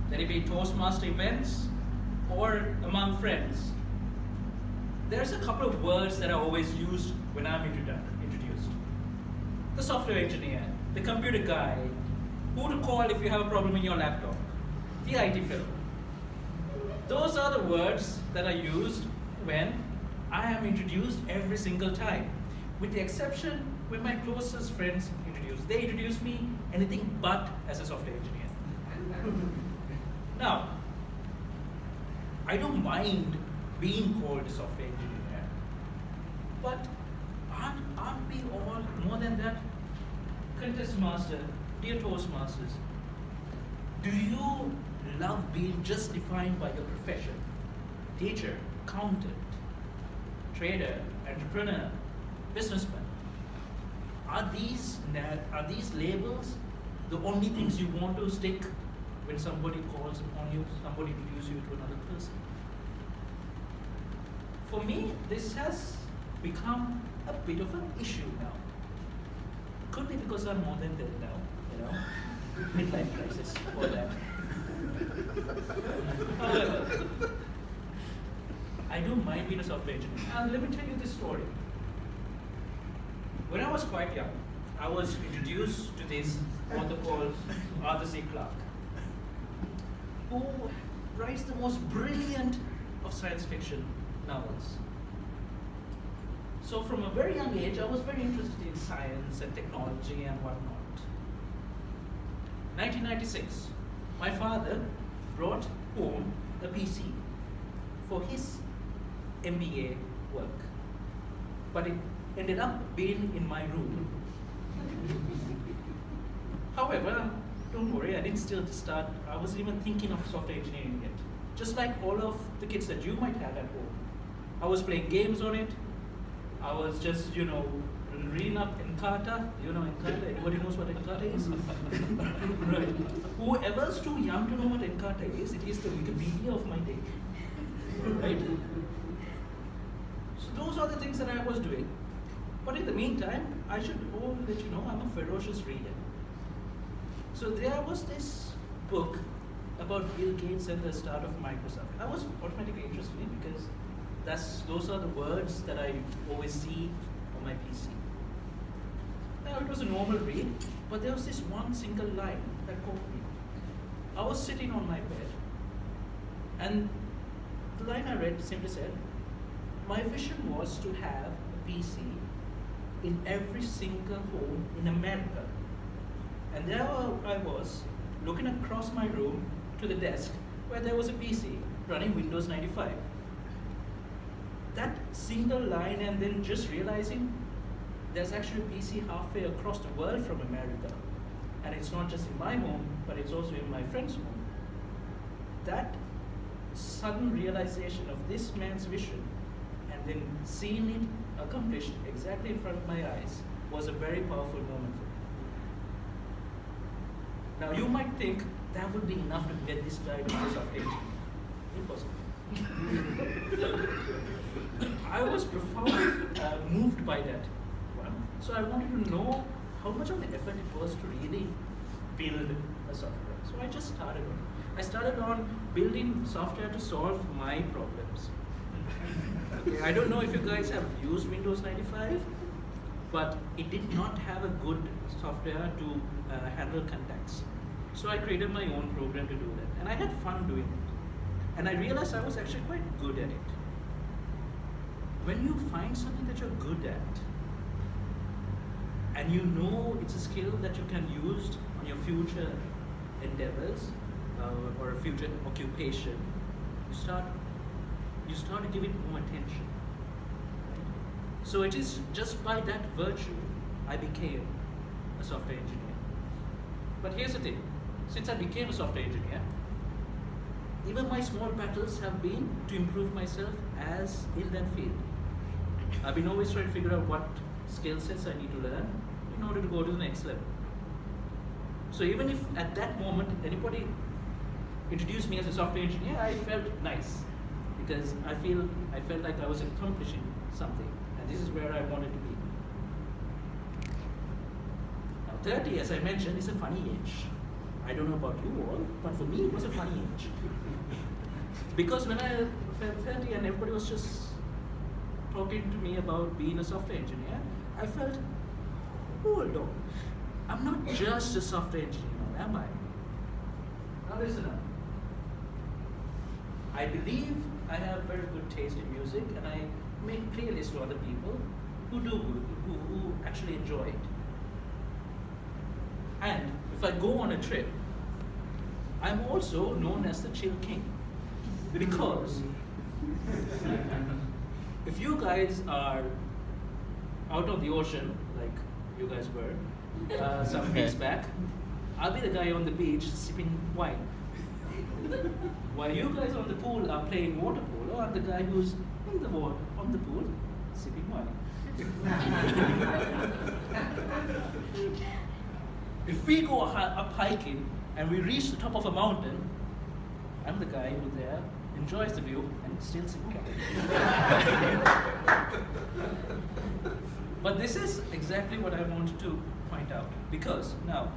let it be Toastmaster events or among friends, there's a couple of words that are always used when I'm introduced. The software engineer, the computer guy, who to call if you have a problem in your laptop, the IT fellow. Those are the words that are used when I am introduced every single time, with the exception when my closest friends introduce. They introduce me anything but as a software engineer. Now, I don't mind being called a software engineer, but aren't we all more than that? Contest master, dear Toastmasters, do you love being just defined by your profession? Teacher, accountant, trader, entrepreneur, businessman. Are these labels the only things you want to stick when somebody calls upon you, somebody introduces you to another person? For me, this has become a bit of an issue now. Could be because I'm more than that now, midlife crisis, all that. However, I don't mind being a software engineer. And let me tell you this story. When I was quite young, I was introduced to this author called Arthur C. Clarke, who writes the most brilliant of science fiction novels. So from a very young age, I was very interested in science and technology and whatnot. 1996, my father brought home a PC for his MBA work, but it ended up being in my room. However, don't worry, I didn't still start, I wasn't even thinking of software engineering yet. Just like all of the kids that you might have at home. I was playing games on it. I was just, reading up Encarta. Encarta? Anybody knows what Encarta is? Right. Whoever's too young to know what Encarta is, it is the Wikipedia of my day. Right? So those are the things that I was doing. But in the meantime, I should let you know I'm a ferocious reader. So there was this book about Bill Gates and the start of Microsoft. I was automatically interested in it because those are the words that I always see on my PC. Now it was a normal read, but there was this one single line that caught me. I was sitting on my bed, and the line I read simply said, my vision was to have a PC in every single home in America. And there I was, looking across my room to the desk where there was a PC running Windows 95. That single line, and then just realizing there's actually a PC halfway across the world from America. And it's not just in my home, but it's also in my friend's home. That sudden realization of this man's vision, and then seeing it accomplished exactly in front of my eyes, was a very powerful moment for me. Now you might think that would be enough to get this guy to do software engineering. Impossible. I was profoundly moved by that one. So I wanted to know how much of the effort it was to really build a software. So I just started on it. I started on building software to solve my problems. Okay, I don't know if you guys have used Windows 95, but it did not have a good software to handle contacts. So I created my own program to do that. And I had fun doing it. And I realized I was actually quite good at it. When you find something that you're good at, and you know it's a skill that you can use on your future endeavors or a future occupation, you start to give it more attention. Right? So it is just by that virtue I became a software engineer. But here's the thing, since I became a software engineer, even my small battles have been to improve myself as in that field. I've been always trying to figure out what skill sets I need to learn in order to go to the next level. So even if at that moment anybody introduced me as a software engineer, I felt nice because I felt like I was accomplishing something, and this is where I wanted to be. Now 30, as I mentioned, is a funny age. I don't know about you all, but for me it was a funny age. Because when I felt 30 and everybody was just talking to me about being a software engineer, I felt, hold on, I'm not just a software engineer, am I? Now listen up. I believe I have very good taste in music, and I make playlists to other people who do good, who actually enjoy it. And if I go on a trip, I'm also known as the chill king. Because if you guys are out on the ocean, like you guys were some weeks back, I'll be the guy on the beach sipping wine. While you guys on the pool are playing water polo, I'm the guy who's in the water, on the pool, sipping wine. If we go up hiking and we reach the top of a mountain, I'm the guy who there enjoys the view and still sipping wine. But this is exactly what I wanted to point out, because now,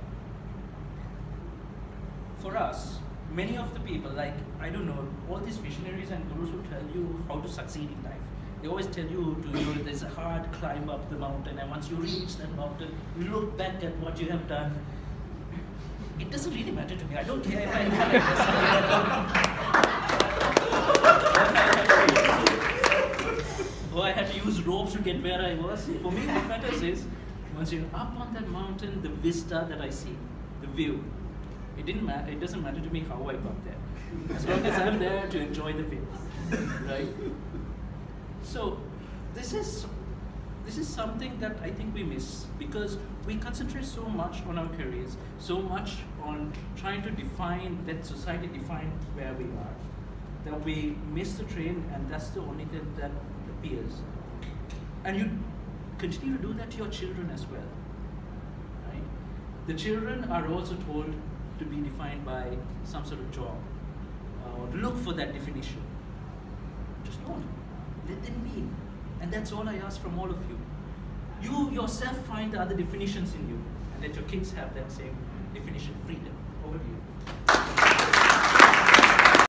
for us, many of the people, like, I don't know, all these visionaries and gurus who tell you how to succeed in life. They always tell you there's a hard climb up the mountain, and once you reach that mountain, you look back at what you have done. It doesn't really matter to me. I don't care if I or I had to use ropes to get where I was. For me, what matters is, once you're up on that mountain, the vista that I see, the view. It doesn't matter to me how I got there, as long as I'm there to enjoy the view, right? So this is something that I think we miss, because we concentrate so much on our careers, so much on trying to let society define where we are, that we miss the train, and that's the only thing that appears. And you continue to do that to your children as well, right? The children are also told to be defined by some sort of job, or to look for that definition. Just don't. Let them be. And that's all I ask from all of you. You yourself find the other definitions in you, and let your kids have that same definition, freedom. Over to you.